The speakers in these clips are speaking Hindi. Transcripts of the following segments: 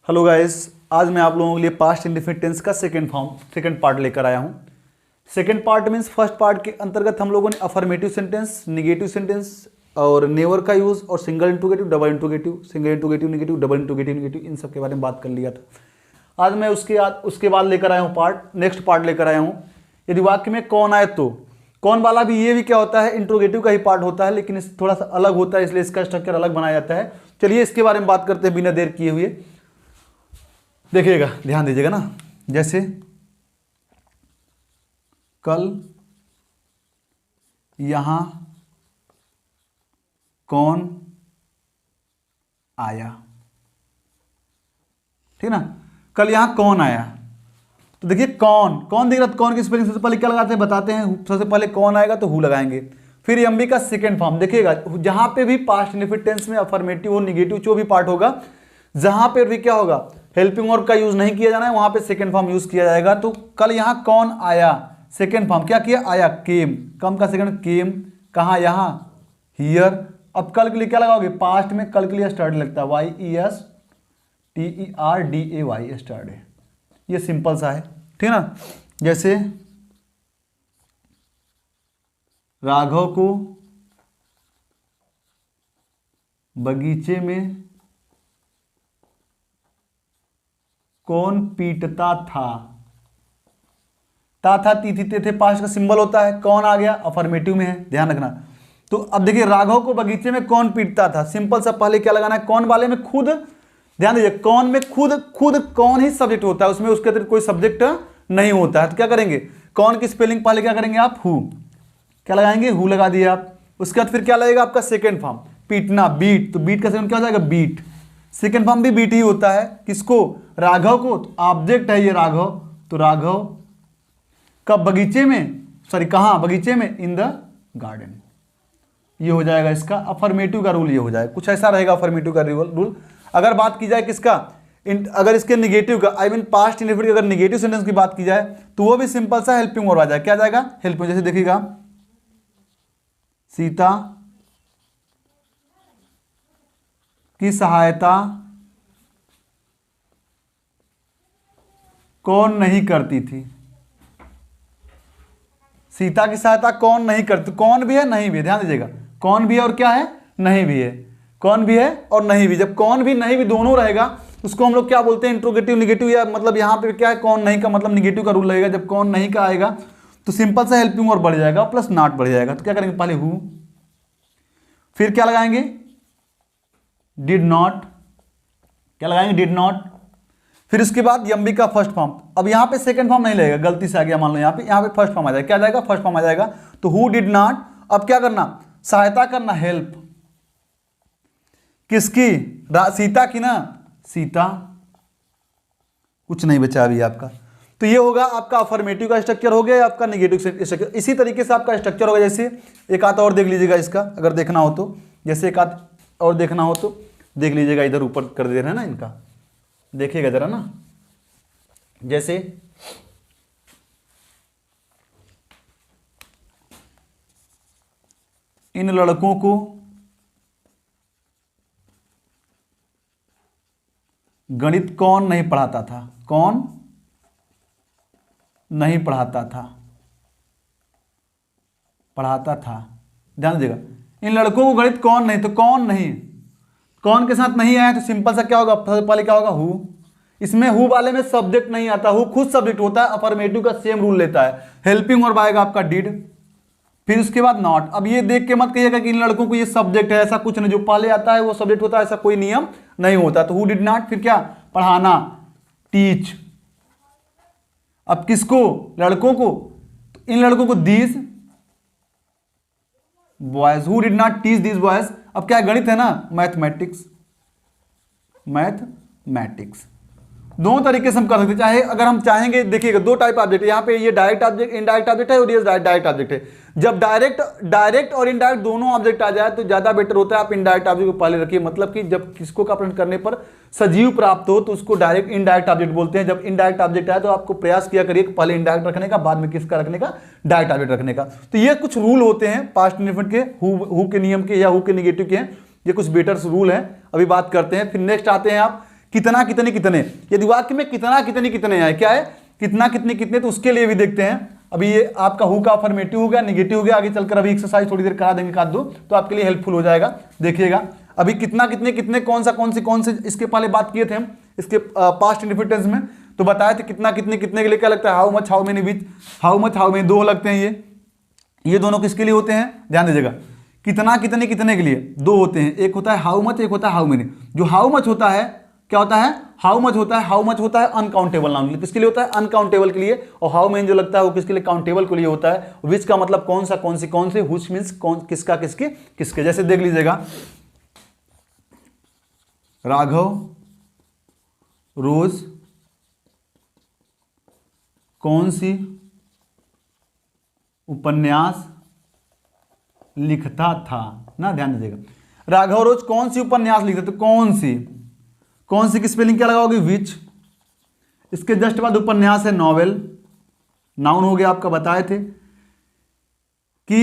हेलो गाइस, आज मैं आप लोगों के लिए पास्ट इंडेफिनिट टेंस का सेकंड पार्ट लेकर आया हूं। Second part means first part के अंतर्गत हम लोगों ने अफर्मेटिव सेंटेंस, निगेटिव सेंटेंस और नेवर का यूज और single interrogative, double interrogative, single interrogative negative, double interrogative negative, इन सब के बारे में बात कर लिया था। आज मैं उसके बाद लेकर आया हूँ नेक्स्ट पार्ट लेकर आया हूँ। यदि वाक्य में कौन आए तो कौन वाला भी ये भी क्या होता है, इंट्रोगेटिव का ही पार्ट होता है, लेकिन इस थोड़ा सा अलग होता है, इसलिए इसका स्ट्रक्चर अलग बनाया जाता है। चलिए इसके बारे में बात करते हैं बिना देर किए हुए। देखिएगा, ध्यान दीजिएगा ना। जैसे कल यहां कौन आया, ठीक ना। कल यहां कौन आया, तो देखिए कौन दिख रहा है। कौन की स्पेलिंग सबसे पहले क्या लगाते हैं, बताते हैं। सबसे पहले कौन आएगा तो हु लगाएंगे। फिर एमबी का सेकेंड फॉर्म देखिएगा, जहां पे भी पास्ट इंडेफिनिट टेंस में अफर्मेटिव और निगेटिव जो भी पार्ट होगा, जहां पे भी क्या होगा, हेल्पिंग वर्ब का यूज नहीं किया जाना है, वहां पे सेकेंड फॉर्म यूज किया जाएगा। तो कल यहां कौन आया, सेकेंड फॉर्म क्या किया, आया, केम। कम का सेकंड केम, कहां, यहां, हियर। अब कल के लिए क्या लगाओगे, पास्ट में कल के लिए स्टार्ट लगता है, YESTERDAY स्टार्ट है। ये सिंपल सा है, ठीक ना। जैसे राघव को बगीचे में कौन पीटता था। था ती थी ते थे पास्ट का सिंबल होता है। कौन आ गया, अफर्मेटिव में है, ध्यान रखना। तो अब देखिए, राघव को बगीचे में कौन पीटता था, सिंपल सा पहले क्या लगाना है, कौन वाले में खुद। ध्यान दीजिए, कौन में खुद कौन ही सब्जेक्ट होता है, उसमें उसके अतिरिक्त कोई सब्जेक्ट नहीं होता है। तो क्या करेंगे, कौन की स्पेलिंग पहले क्या करेंगे आप, हु। क्या लगाएंगे, हु लगा दिए आप। उसके बाद फिर क्या लगेगा आपका सेकेंड फॉर्म, पीटना, बीट। तो बीट का सेकंड क्या हो जाएगा, बीट। सेकेंड फॉर्म भी बीट ही होता है। किसको, राघव को। तो ऑब्जेक्ट है ये राघव, तो राघव कब, बगीचे में, सॉरी कहां, बगीचे में, इन द गार्डन। ये हो जाएगा इसका अफर्मेटिव का रूल, ये हो जाएगा कुछ ऐसा रहेगा अफर्मेटिव का रूल। अगर बात की जाए किसका, अगर इसके निगेटिव का, आई मीन पास्ट इंडेफिनिट अगर निगेटिव सेंटेंस की बात की जाए, तो वो भी सिंपल सा हेल्पिंग वर्ब आ जाएगा। क्या आ जाएगा, हेल्पिंग। जैसे देखिएगा, सीता की सहायता कौन नहीं करती थी। सीता की सहायता कौन नहीं करती, कौन भी है नहीं भी है, ध्यान दीजिएगा। कौन भी है और क्या है, नहीं भी है। कौन भी है और नहीं भी, जब कौन भी नहीं भी दोनों रहेगा, उसको हम लोग क्या बोलते हैं, इंट्रोगेटिव निगेटिव। या मतलब यहां पे क्या है, कौन नहीं का मतलब निगेटिव का रूल लगेगा। जब कौन नहीं का आएगा तो सिंपल सा हेल्पिंग वर्ब बढ़ जाएगा, प्लस नॉट बढ़ जाएगा। तो क्या करेंगे, पहले हु, फिर क्या लगाएंगे, डिड नॉट। क्या लगाएंगे, डिड नॉट। फिर उसके बाद एमबी का फर्स्ट फॉर्म। अब यहां पे सेकंड फॉर्म नहीं लगेगा, गलती से आ गया, मान लो यहां पे फर्स्ट फॉर्म आ जाएगा। क्या आ जाएगा, फर्स्ट फॉर्म आ जाएगा। तो हु डिड नॉट। अब क्या करना, सहायता करना, हेल्प। किसकी, सीता की ना, सीता। कुछ नहीं बचा अभी आपका। तो ये होगा आपका अफर्मेटिव का स्ट्रक्चर हो गया, आपका निगेटिव स्ट्रक्चर। इसी तरीके से आपका स्ट्रक्चर होगा। जैसे एक आध और देख लीजिएगा इसका, अगर देखना हो तो। जैसे एक आध और देखना हो तो देख लीजिएगा, इधर ऊपर कर दे रहे हैं ना इनका, देखिएगा जरा ना। जैसे इन लड़कों को गणित कौन नहीं पढ़ाता था, कौन नहीं पढ़ाता था, पढ़ाता था। ध्यान दीजिएगा, इन लड़कों को गणित कौन नहीं, तो कौन नहीं, कौन के साथ नहीं आया, तो सिंपल सा क्या होगा, सबसे पहले क्या होगा, हु। इसमें हु वाले में सब्जेक्ट नहीं आता, हु खुद सब्जेक्ट होता है, अफर्मेटिव का सेम रूल लेता है। हेल्पिंग वर्ब आएगा आपका डिड, फिर उसके बाद नॉट। अब ये देख के मत कहिएगा कि इन लड़कों को ये सब्जेक्ट है, ऐसा कुछ नहीं। जो पहले आता है वो सब्जेक्ट होता है, ऐसा कोई नियम नहीं होता। तो हु डिड नॉट, फिर क्या, पढ़ाना, टीच। अब किसको, लड़कों को, तो इन लड़कों को these boys, who did not teach these boys. अब क्या गणित है ना, मैथमेटिक्स, मैथमेटिक्स। दोनों तरीके से हम कर सकते हैं, चाहे अगर हम चाहेंगे। देखिएगा, दो टाइप ऑब्जेक्ट है यहाँ पे, ये डायरेक्ट ऑब्जेक्ट, इनडायरेक्ट ऑब्जेक्ट है, और ये डायरेक्ट ऑब्जेक्ट है। जब डायरेक्ट और इनडायरेक्ट दोनों ऑब्जेक्ट आ जाए तो ज्यादा बेटर होता है आप इनडायरेक्ट ऑब्जेक्ट को पहले रखिए। मतलब कि जब किसको का प्रश्न करने पर सजीव प्राप्त हो तो उसको इनडायरेक्ट ऑब्जेक्ट बोलते हैं। जब इनडायरेक्ट ऑब्जेक्ट आए तो आपको प्रयास किया करिए कि पहले इनडायरेक्ट रखने का, बाद में किसका रखने का, डायरेक्ट ऑब्जेक्ट रखने का। तो ये कुछ रूल होते हैं पास्ट इंडेफिनिट के, हु के नियम के या हु के निगेटिव के हैं। ये कुछ बेटर रूल है, अभी बात करते हैं। फिर नेक्स्ट आते हैं आप कितना कितने कितने, यदि वाक्य में कितना कितने कितने आए, क्या है कितना कितने कितने, तो उसके लिए भी देखते हैं। अभी ये आपका हु का अफर्मेटिव हो गया, निगेटिव हो गया, आगे चलकर अभी एक्सरसाइज थोड़ी देर करा देंगे एक आध दो, तो आपके लिए हेल्पफुल हो जाएगा। देखिएगा अभी कितना कितने कितने कौन से इसके पहले बात किए थे हम इसके पास्ट इंडेफिनिट टेंस में, तो बताए थे कितना कितने कितने के लिए क्या लगता है, how much how many which, how much how many, दो लगते हैं ये दोनों किसके लिए होते हैं, ध्यान दीजिएगा। कितना कितने कितने के लिए दो होते हैं, एक होता है हाउ मच, एक होता है हाउ मेनी। जो हाउ मच होता है क्या होता है, हाउ मच होता है अनकाउंटेबल नाउन, किसके लिए होता है, अनकाउंटेबल के लिए। और हाउ मेनी जो लगता है वो किसके लिए, काउंटेबल के लिए होता है। विच का मतलब कौन सा, कौन से, व्हिच मींस कौन, किसका, किसके किसके। जैसे देख लीजिएगा, राघव रोज कौन सी उपन्यास लिखता था ना, ध्यान दीजिएगा। राघव रोज कौन सी उपन्यास लिखता था, कौन सी की स्पेलिंग क्या लगाओगे, विच। इसके जस्ट बाद उपन्यास है नॉवेल, नाउन हो गया आपका, बताए थे कि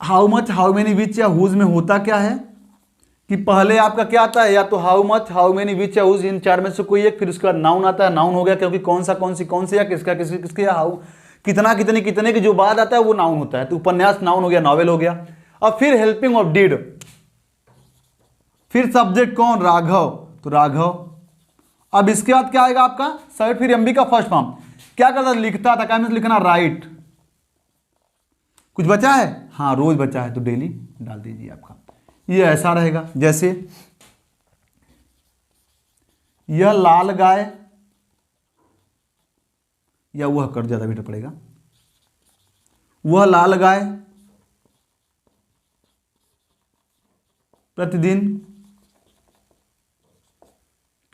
हाउ मच हाउ मेनी विच या हुज में होता क्या है कि पहले आपका क्या आता है, या तो हाउ मच हाउ मेनी विच या हुज, इन चार में से कोई एक, फिर उसके बाद नाउन आता है। नाउन हो गया क्योंकि कौन से या किसका किसके किसके, या हाउ कितना कितने कितने के जो बाद आता है वो नाउन होता है। तो उपन्यास नाउन हो गया, नॉवेल हो गया। अब फिर हेल्पिंग ऑफ डिड, फिर सब्जेक्ट कौन, राघव, तो राघव। अब इसके बाद क्या आएगा आपका सर्ट, फिर एमबी का फर्स्ट फॉर्म, क्या करता था, लिखता था, क्या मीन्स लिखना, राइट। कुछ बचा है, हाँ रोज बचा है, तो डेली डाल दीजिए आपका। ये ऐसा रहेगा जैसे यह लाल गाय, या वह कर ज्यादा बेटर पड़ेगा, वह लाल गाय प्रतिदिन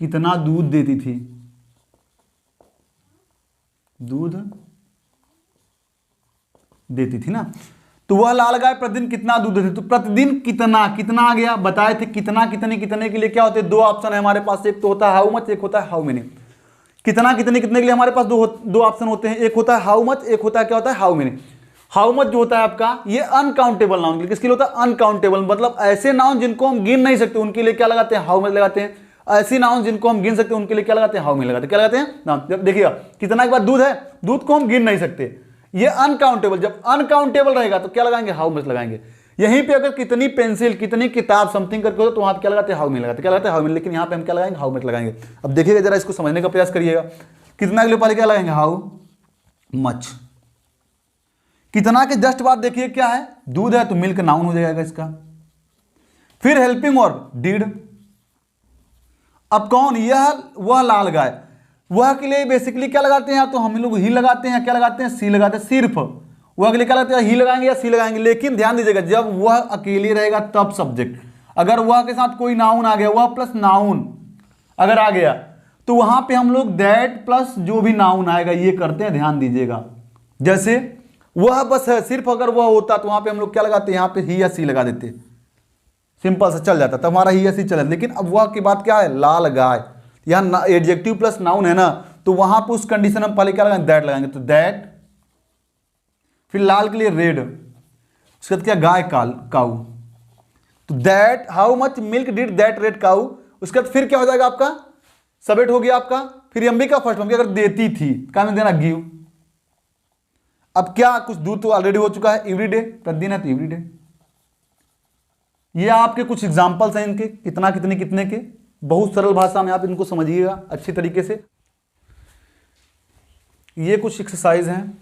कितना दूध देती थी, दूध देती थी ना। तो वह लाल गाय प्रतिदिन कितना दूध देती, तो प्रतिदिन कितना, कितना आ गया, बताए थे कितना कितने कितने के लिए क्या होते हैं, दो ऑप्शन है हमारे पास, एक तो होता है हाउ मच, एक होता है हाउ मेनी। कितना कितने कितने के लिए हमारे पास दो ऑप्शन होते हैं, एक होता है हाउ मच, एक होता है क्या होता है, हाउ मेनी। हाउ मच जो होता है आपका, ये अनकाउंटेबल नाउन, किसके लिए होता है, अनकाउंटेबल, मतलब ऐसे नाउन जिनको हम गिन नहीं सकते उनके लिए क्या लगाते हैं, हाउ मच लगाते हैं। ऐसी नाउन जिनको हम गिन सकते हैं उनके लिए क्या लगाते हैं, हाउ मेनी लगाते हैं। क्या लगाते हैं नाउन, जब देखिएगा कितना के बाद दूध है, दूध को हम गिन नहीं सकते, ये अनकाउंटेबल, जब अनकाउंटेबल रहेगा तो क्या लगाएंगे, हाउ मच लगाएंगे। यहीं पे अगर कितनी पेंसिल, कितनी किताब समथिंग करके हो तो वहां पे क्या लगाते हैं, हाउ मेनी लगाते हैं, क्या लगाते हैं, हाउ मेनी। लेकिन यहाँ पे हम क्या लगाएंगे, हाउ मच लगाएंगे। अब देखिएगा जरा, इसको समझने का प्रयास करिएगा। कितना के लिए पहले क्या लगाएंगे, हाउ मच। कितना के जस्ट बाद देखिए क्या है, दूध है, तो मिल्क नाउन हो जाएगा इसका। फिर हेल्पिंग और डिड। अब कौन, यह वह लाल गाय, वह के लिए बेसिकली क्या लगाते हैं, या तो हम लोग ही लगाते हैं, क्या लगाते हैं, सी लगाते हैं। सिर्फ वह के लिए क्या लगाते हैं, ही लगाएंगे या सी लगाएंगे। लेकिन ध्यान दीजिएगा, जब वह अकेले रहेगा तब सब्जेक्ट, अगर वह के साथ कोई नाउन आ गया, वह प्लस नाउन अगर आ गया, तो वहां पे हम लोग दैट प्लस जो भी नाउन आएगा ये करते हैं, ध्यान दीजिएगा। जैसे वह बस है, सिर्फ अगर वह होता तो वहां पे हम लोग क्या लगाते हैं, यहाँ पे ही या सी लगा देते, सिंपल से चल जाता, तब हमारा ही या सी चल जाता। लेकिन अब वह की बात क्या है, लाल गाय, यहाँ एडजेक्टिव प्लस नाउन है ना, तो वहां पे उस कंडीशन में पहले क्या लगाएंगे, दैट लगाएंगे, तो दैट। फिर लाल के लिए रेड, उसके बाद क्या, गाय, काऊ, तो that how much milk did that red cow. उसके बाद फिर क्या हो जाएगा आपका, सबेट हो गया आपका। फिर एमबी का फर्स्ट फॉर्म, अगर देती थी क्या में देना, गिव। अब क्या, कुछ दूध तो ऑलरेडी हो चुका है, एवरीडे, प्रतिदिन है तो एवरीडे। ये आपके कुछ एग्जांपल्स हैं इनके, कितना कितने कितने के, बहुत सरल भाषा में आप इनको समझिएगा अच्छी तरीके से। ये कुछ एक्सरसाइज हैं,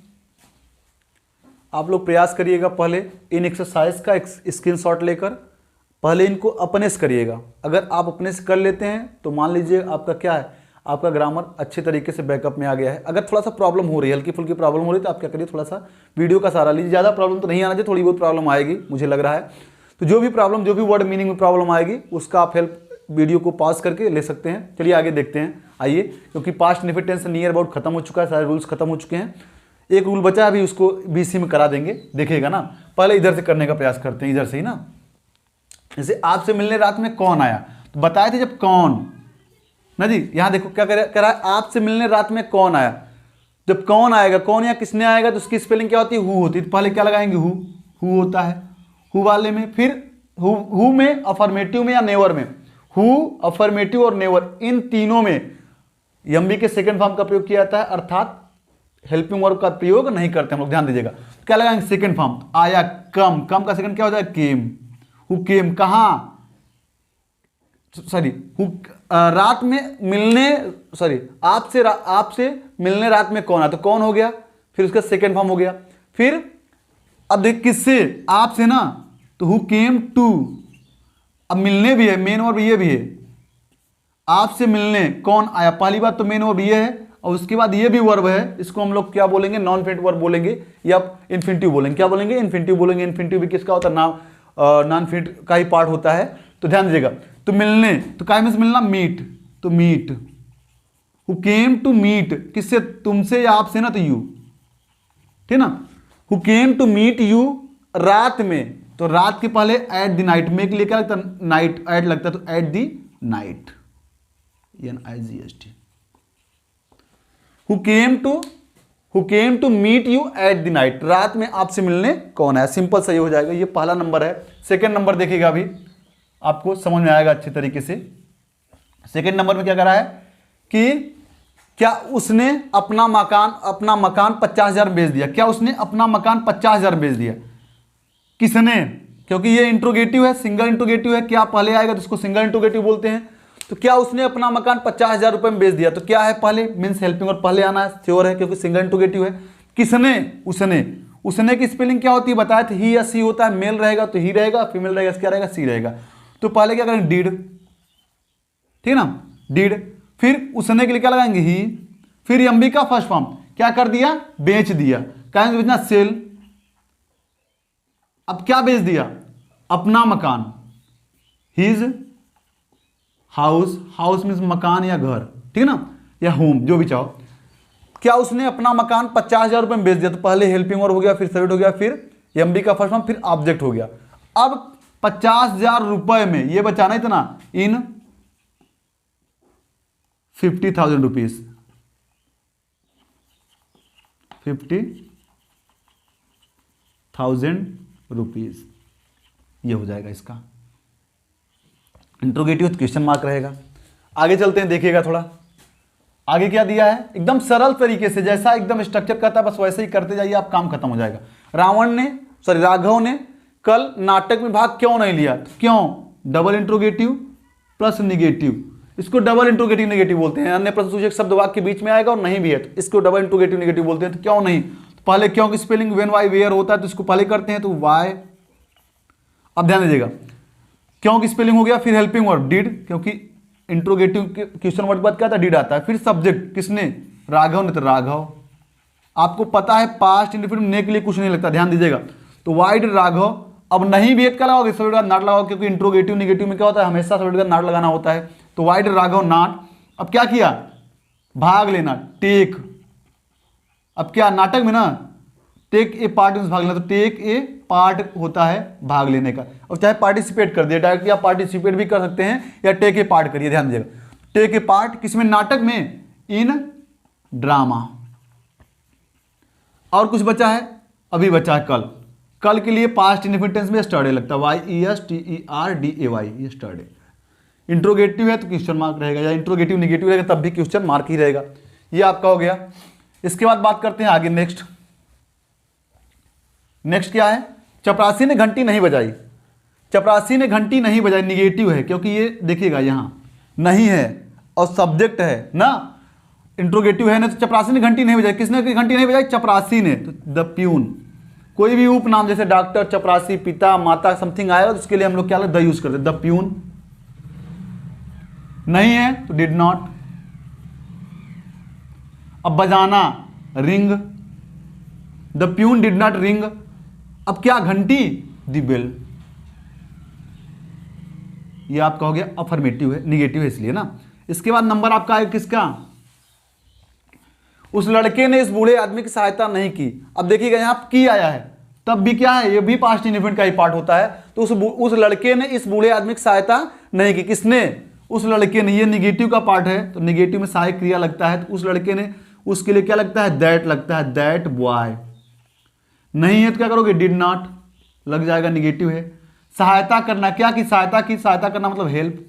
आप लोग प्रयास करिएगा पहले इन एक्सरसाइज का स्क्रीनशॉट लेकर पहले इनको अपने से करिएगा। अगर आप अपने से कर लेते हैं तो मान लीजिए आपका क्या है, आपका ग्रामर अच्छे तरीके से बैकअप में आ गया है। अगर थोड़ा सा प्रॉब्लम हो रही है, हल्की फुल्की प्रॉब्लम हो रही है, तो आप क्या करिए, थोड़ा सा वीडियो का सहारा लीजिए। ज़्यादा प्रॉब्लम तो नहीं आना चाहिए, थोड़ी बहुत प्रॉब्लम आएगी मुझे लग रहा है। तो जो भी प्रॉब्लम, जो भी वर्ड मीनिंग में प्रॉब्लम आएगी, उसका आप हेल्प वीडियो को पॉज करके ले सकते हैं। चलिए आगे देखते हैं, आइए, क्योंकि past indefinite tense near about खत्म हो चुका है, सारे रूल्स खत्म हो चुके हैं। एक रूल बचा है, अभी उसको बीसी में करा देंगे, देखिएगा ना। पहले इधर से करने का प्रयास करते हैं, इधर से ही ना। जैसे आपसे मिलने रात में कौन आया, तो बताए थे जब कौन ना जी, यहाँ देखो क्या कह रहा है, आपसे मिलने रात में कौन आया। जब कौन आएगा, कौन या किसने आएगा, तो उसकी स्पेलिंग क्या होती है, हु होती है। तो पहले क्या लगाएंगे, हु होता है, हु वाले में। फिर हु में, अफर्मेटिव में या नेवर में, हु, अफर्मेटिव और नेवर, इन तीनों में एमबी के सेकंड फॉर्म का प्रयोग किया जाता है, अर्थात हेल्पिंग वर्ब का प्रयोग नहीं करते हम लोग, ध्यान दीजिएगा। क्या लगाएंगे सेकंड फॉर्म, आया, कम, कम का सेकंड क्या हो जाएगा केम, हु केम, कहां, सॉरी हु, रात में मिलने, सॉरी आपसे मिलने रात में कौन आया, तो कौन हो गया, फिर उसका सेकंड फॉर्म हो गया। फिर अब देख किससे, आपसे ना, तो हु केम टू, अब मिलने भी है, मेन वर्ब ये भी है, आपसे मिलने कौन आया, पहली बात तो मेन वर्ब ये है, और उसके बाद ये भी वर्ब है, इसको हम लोग क्या बोलेंगे, नॉन इन्फिनिटिव वर्ब बोलेंगे या इन्फिनिटिव बोलेंगे, क्या बोलेंगे, इन्फिनिटिव बोलेंगे। इन्फिनिटिव भी किसका होता है, नॉन इन्फिनिटिव का ही पार्ट होता है, तो ध्यान दीजिएगा। तो मिलने, तो काय में से मिलना, मीट, तो meet, who came to meet, किससे, तुमसे या आपसे ना, तो यू, ठीक ना, who came to meet you, रात में, तो रात के पहले एट द नाइट में के लिए क्या लगता है, नाइट, एट लगता है, तो at the night, NIGHT, who came to meet you at the night, रात में आपसे मिलने कौन आया, सिंपल सही हो जाएगा। ये पहला नंबर है। सेकंड नंबर देखिएगा, अभी आपको समझ में आएगा अच्छे तरीके से। सेकंड नंबर में क्या करा है कि क्या उसने अपना मकान 50,000 बेच दिया, क्या उसने अपना मकान 50,000 बेच दिया, किसने, क्योंकि ये इंट्रोगेटिव है, सिंगल इंट्रोगेटिव है, क्या पहले आएगा तो उसको सिंगल इंट्रोगेटिव बोलते हैं। तो क्या उसने अपना मकान 50,000 रुपए में बेच दिया, तो क्या है पहले, मीन्स हेल्पिंग और पहले आना है, श्योर है क्योंकि सिंगल इंट्रोगेटिव है। किसने, उसने की स्पेलिंग क्या होती है बताया था, ही या सी होता है, मेल रहेगा तो ही रहेगा, फीमेल रहेगा क्या रहेगा, सी रहेगा। तो पहले क्या करेंगे, डिड, ठीक है ना, डिड, फिर उसने के लिए क्या लगाएंगे, ही, फिर एमबी का फर्स्ट फॉर्म, क्या कर दिया, बेच दिया, कहेंगे बेचना, सेल। अब क्या बेच दिया, अपना मकान, हिज हाउस मीन्स मकान या घर, ठीक है ना, या होम, जो भी चाहो। क्या उसने अपना मकान 50,000 रुपए में बेच दिया, तो पहले हेल्पिंग वर्ब हो गया, फिर सब्जेक्ट हो गया, फिर एमबी का फर्स्ट फॉर्म, फिर ऑब्जेक्ट हो गया। अब 50,000 रुपए में ये बचाना इतना, इन 50,000 रुपीज, 50,000 रुपीज, ये हो जाएगा इसका इंट्रोगेटिव, क्वेश्चन मार्क रहेगा। आगे चलते हैं, देखिएगा थोड़ा आगे क्या दिया है, एकदम सरल तरीके से, जैसा एकदम स्ट्रक्चर करता है बस वैसे ही करते जाइए, आप काम खत्म हो जाएगा। राघव ने कल नाटक में भाग क्यों नहीं लिया, तो क्यों, डबल इंट्रोगेटिव प्लस निगेटिव, इसको डबल इंट्रोगेटिव निगेटिव बोलते हैं। अन्य प्रश्नसूचक शब्द वाक्य के बीच में आएगा और नहीं भी है तो इसको डबल इंट्रोगेटिव निगेटिव बोलते हैं। तो क्यों नहीं, तो पहले क्यों की स्पेलिंग व्हेन वाई वेयर होता है तो इसको पहले करते हैं, तो वाई। अब ध्यान दीजिएगा, क्यों की स्पेलिंग हो गया, फिर हेल्पिंग वर्ब डिड, क्योंकि इंट्रोगेटिव क्वेश्चन वर्ड के बाद क्या आता है, डिड आता है, फिर सब्जेक्ट किसने, राघव ने, तो राघव। आपको पता है पास्ट इंडेफिनिट ने के लिए कुछ नहीं लगता, ध्यान दीजिएगा। तो वाई डिड राघव, अब नहीं भी क्या लगाओगे, सब्जेक्ट का नाट लगाओ, क्योंकि इंट्रोगेटिव निगेटिव में क्या होता है, हमेशा सब्जेक्ट का नाट लगाना होता है। तो वाई डिड राघव नाट, अब क्या किया, भाग लेना, टेक। अब क्या नाटक में ना टेक ए पार्ट में भाग लेना, तो टेक ए पार्ट होता है भाग लेने का। और चाहे पार्टिसिपेट कर दिया, डायरेक्टली आप पार्टिसिपेट भी कर सकते हैं या टेक ए पार्ट करिए, ध्यान दीजिएगा। टेक ए पार्ट किसमें, नाटक में, इन ड्रामा। और कुछ बचा है, अभी बचा है कल के लिए पास्ट इंडेफिनिट टेंस में स्टडे लगता है, YESTERDAY, ये स्टडे। इंट्रोगेटिव है तो क्वेश्चन मार्क रहेगा, या इंट्रोगेटिव निगेटिव रहेगा तब भी क्वेश्चन मार्क ही रहेगा। ये आपका हो गया। इसके बाद बात करते हैं आगे, नेक्स्ट क्या है, चपरासी ने घंटी नहीं बजाई। चपरासी ने घंटी नहीं बजाई निगेटिव है, क्योंकि ये देखिएगा यहां नहीं है और सब्जेक्ट है ना, इंट्रोगेटिव है ना, तो चपरासी ने घंटी नहीं बजाई, किसने घंटी नहीं बजाई, चपरासी ने। तो द प्यून, कोई भी उपनाम जैसे डॉक्टर, चपरासी, पिता, माता समथिंग आएगा तो उसके लिए हम लोग क्या द यूज करते हैं, द प्यून। नहीं है तो डिड नॉट। अब बजाना, ring, the peon did not ring. अब क्या, घंटी, द बेल। ये आपका हो गया अफर्मेटिव है, निगेटिव है इसलिए ना। इसके बाद नंबर आपका है किसका, उस लड़के ने इस बूढ़े आदमी की सहायता नहीं की। अब देखिएगा यहां की आया है तब भी क्या है, ये भी पास्ट इंडेफिनिट का ही पार्ट होता है। तो उस लड़के ने इस बूढ़े आदमी की सहायता नहीं की, किसने, उस लड़के ने। ये निगेटिव का पार्ट है तो निगेटिव में सहायक क्रिया लगता है, तो उस लड़के ने, उसके लिए क्या लगता है, दैट लगता है, दैट बॉय। नहीं है तो क्या करोगे, डिड नॉट लग जाएगा, निगेटिव है। सहायता करना, क्या की सहायता की, सहायता करना मतलब हेल्प।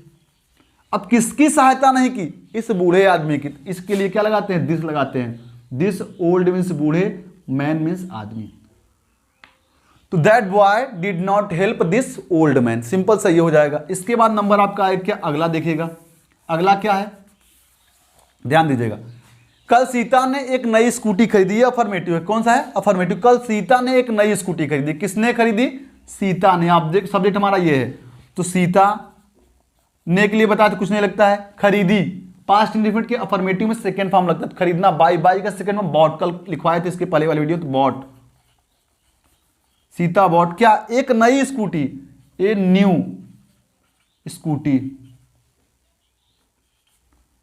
अब किसकी सहायता नहीं की? इस बूढ़े आदमी की। इसके लिए क्या लगाते हैं? दिस लगाते हैं। दिस ओल्ड मीन्स बूढ़े, मैन मीन्स आदमी। तो that boy did not help this old man. Simple सा ये हो जाएगा। इसके बाद नंबर आपका एक क्या, अगला देखिएगा। अगला क्या है, ध्यान दीजिएगा। कल सीता ने एक नई स्कूटी खरीदी है, अफर्मेटिव है। कौन सा है? अफर्मेटिव। कल सीता ने एक नई स्कूटी खरीदी। किसने खरीदी? सीता ने। आप देख, सब्जेक्ट हमारा ये है, तो सीता ने के लिए बताया तो कुछ नहीं लगता है। खरीदी, पास्ट इंडेफिनिट के अफर्मेटिव में सेकंड फॉर्म लगता है। खरीदना, बाई, बाई का सेकंड फॉर्म बॉट। कल लिखवाए थे इसके पहले वाले वीडियो, तो बॉट, सीता बॉट क्या? एक नई स्कूटी, ए न्यू स्कूटी,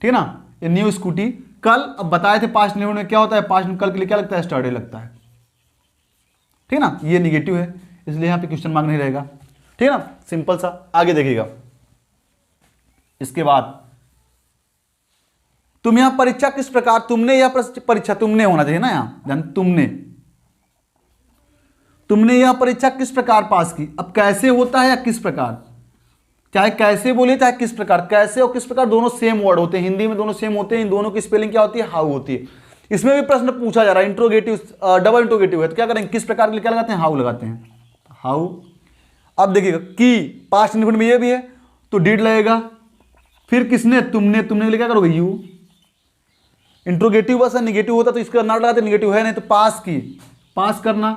ठीक है ना, ए न्यू स्कूटी। कल, अब बताए थे पास्ट इंडेफिनिट में क्या होता है, पास्ट कल के लिए क्या लगता है? स्टडी लगता है, ठीक है ना। ये निगेटिव है, इसलिए यहां पे क्वेश्चन मार्क नहीं रहेगा, ठीक है ना। सिंपल सा। आगे देखिएगा। इसके बाद तुम यहां परीक्षा किस प्रकार, तुमने यह परीक्षा, तुमने होना चाहिए ना यहां, तुमने यह परीक्षा किस प्रकार पास की। अब कैसे होता है या किस प्रकार, चाहे कैसे बोलिए चाहे किस प्रकार, कैसे और किस प्रकार दोनों सेम वर्ड होते हैं, हिंदी में दोनों सेम होते हैं। इन दोनों की स्पेलिंग क्या होती है? हाउ होती है। इसमें भी प्रश्न पूछा जा रहा है, इंट्रोगेटिव, डबल इंट्रोगेटिव है, तो क्या करेंगे? किस प्रकार के लिए क्या लगाते हैं? हाउ लगाते हैं, हाउ। अब देखिएगा कि पास्ट इंडेफिनिट में ये भी है, तो डिड लगेगा। फिर किसने? तुमने, तुमने के लिए क्या करोगे? यू। इंट्रोगेटिव बस निगेटिव होता तो इसका नाम लगाते, निगेटिव है नहीं, तो पास की, पास करना।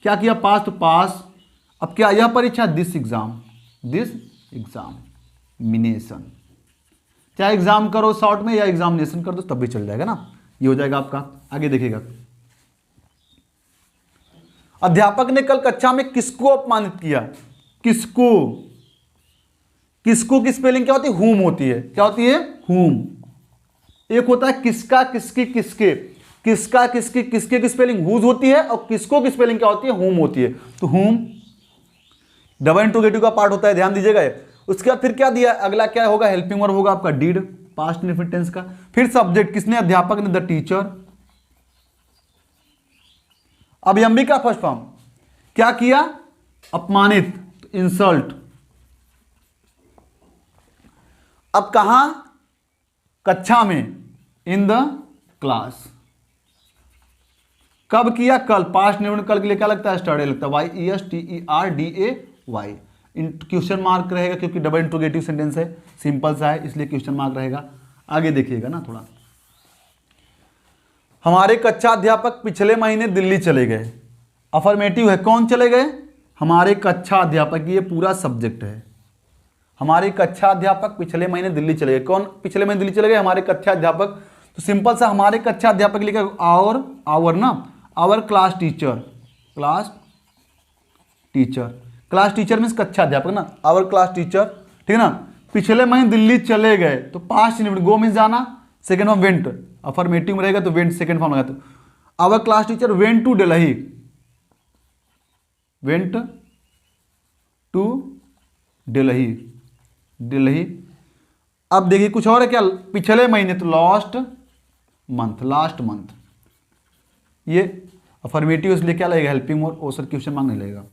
क्या किया? पास, तो पास। अब क्या? यह परीक्षा, दिस एग्जाम, दिस एग्जामिनेशन। चाहे एग्जाम करो शॉर्ट में या एग्जामिनेशन कर दो तब भी चल जाएगा ना, ये हो जाएगा आपका। आगे देखिएगा। अध्यापक ने कल कक्षा में किसको अपमानित किया? किसको, किसको की स्पेलिंग क्या होती है? हुम होती है। क्या होती है? हुम। एक होता है किसका, किसकी, किसके। किसका, किसकी, किसके की स्पेलिंग हुज होती है, और किसको की स्पेलिंग क्या होती है? हुम होती है। तो हुम डबल इंट्रोगेटिव का पार्ट होता है, ध्यान दीजिएगा। उसके बाद फिर क्या दिया? अगला क्या होगा? हेल्पिंग वर्ब होगा आपका डिड, पास्ट इंडेफिनिट टेंस का। फिर सब्जेक्ट किसने? अध्यापक ने, द टीचर। अब एमबी का फर्स्ट फॉर्म क्या किया? अपमानित, इंसल्ट। अब कहां? कक्षा में, इन द क्लास। कब किया? कल। पास्ट इंडेफिनिट कल के लिए क्या लगता है? स्टडी लगता है, YESTERDAY। क्वेश्चन मार्क रहेगा क्योंकि डबल इंट्रोगेटिव सेंटेंस है, सिंपल सा है, इसलिए क्वेश्चन मार्क रहेगा। आगे देखिएगा ना थोड़ा। हमारे कक्षा अध्यापक पिछले महीने दिल्ली चले गए। अफर्मेटिव है। कौन चले गए? हमारे कक्षा अध्यापक, ये पूरा सब्जेक्ट है। हमारे कक्षा अध्यापक पिछले महीने दिल्ली चले गए। कौन पिछले महीने दिल्ली चले गए? हमारे कक्षा अध्यापक। तो सिंपल सा, हमारे कक्षा अध्यापक लिखा आवर ना, our class teacher, class teacher. Class teacher means कक्षा अध्यापक ना, आवर क्लास टीचर, ठीक है ना। पिछले महीने दिल्ली चले गए, तो पास्ट इंडेफिनिट, गो मीन्स जाना, सेकंड फॉर्म वेंट, अफर्मेटिव में रहेगा तो वेंट सेकंड फॉर्म लगाते। Our class teacher went to Delhi, went to Delhi, Delhi. अब देखिए कुछ और है क्या? पिछले महीने, तो लास्ट मंथ, लास्ट मंथ। ये अफर्मेटिव इसलिए क्या लगेगा? हेल्पिंग और सर क्वेश्चन मार्क नहीं लगेगा।